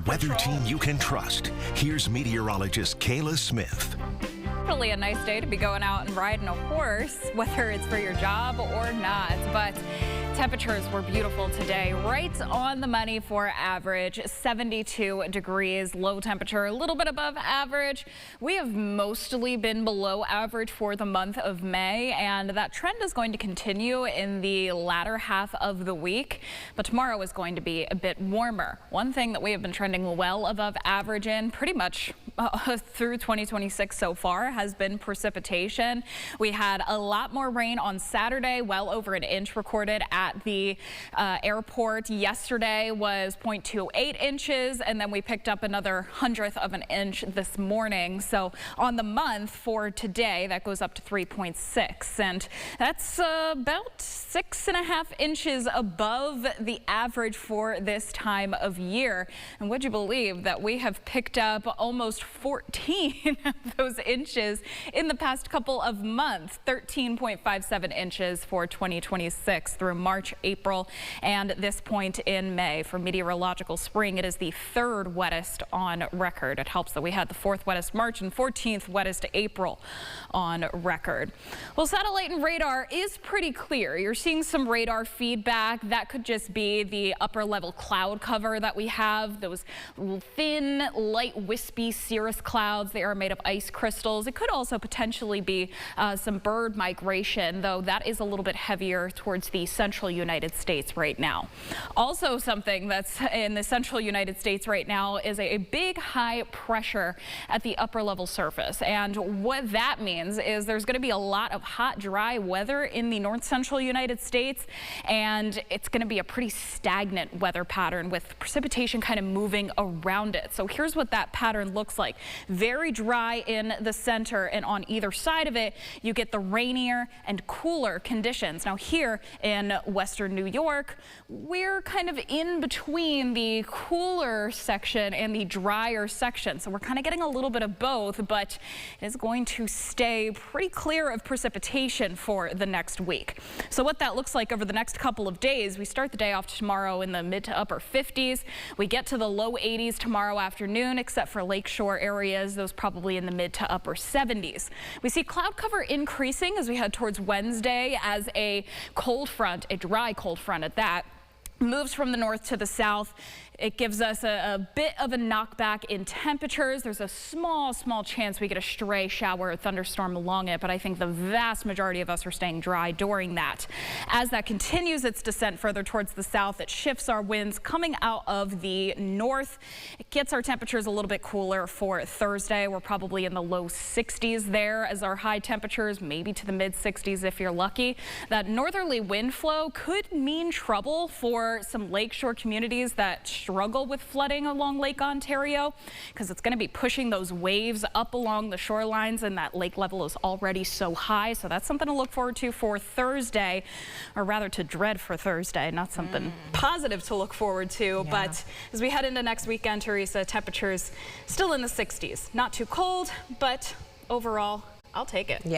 weather team you can trust. Here's meteorologist Kayla Smith. Really a nice day to be going out and riding a horse, whether it's for your job or not. But temperatures were beautiful today, right on the money for average, 72 degrees, low temperature, a little bit above average. We have mostly been below average for the month of May, and that trend is going to continue in the latter half of the week. But tomorrow is going to be a bit warmer. One thing that we have been trending well above average in pretty much through 2026 so far has been precipitation. We had a lot more rain on Saturday, well over an inch recorded at the airport. Yesterday was 0.28 inches, and then we picked up another 100th of an inch this morning. So on the month for today, that goes up to 3.6, and that's about 6.5 inches above the average for this time of year. And would you believe that we have picked up almost 14 of those inches in the past couple of months, 13.57 inches for 2026 through March, April, and this point in May. For meteorological spring, it is the third wettest on record. It helps that we had the fourth wettest March and 14th wettest April on record. Well, satellite and radar is pretty clear. You're seeing some radar feedback. That could just be the upper level cloud cover that we have, those thin, light, wispy cirrus clouds. They are made of ice crystals. It could also potentially be some bird migration, though that is a little bit heavier towards the central United States right now. Also, something that's in the central United States right now is a big high pressure at the upper level surface. And what that means is there's going to be a lot of hot, dry weather in the north central United States, and it's going to be a pretty stagnant weather pattern with precipitation kind of moving around it. So here's what that pattern looks like. Very dry in the center, and on either side of it, you get the rainier and cooler conditions. Now here in western New York, we're kind of in between the cooler section and the drier section. So we're kind of getting a little bit of both, but it is going to stay pretty clear of precipitation for the next week. So what that looks like over the next couple of days, we start the day off tomorrow in the mid to upper 50s. We get to the low 80s tomorrow afternoon, except for lakeshore areas, those probably in the mid to upper 70s. We see cloud cover increasing as we head towards Wednesday as a cold front, a dry cold front at that, moves from the north to the south. It gives us a bit of a knockback in temperatures. There's a small chance we get a stray shower or thunderstorm along it, but I think the vast majority of us are staying dry during that. As that continues its descent further towards the south, it shifts our winds coming out of the north. It gets our temperatures a little bit cooler for Thursday. We're probably in the low 60s there as our high temperatures, maybe to the mid 60s if you're lucky. That northerly wind flow could mean trouble for some lakeshore communities that struggle with flooding along Lake Ontario, because it's going to be pushing those waves up along the shorelines, and that lake level is already so high. So that's something to look forward to for Thursday, or rather to dread for Thursday, not something positive to look forward to. Yeah. But as we head into next weekend, Teresa, temperatures still in the 60s. Not too cold, but overall, I'll take it. Yeah.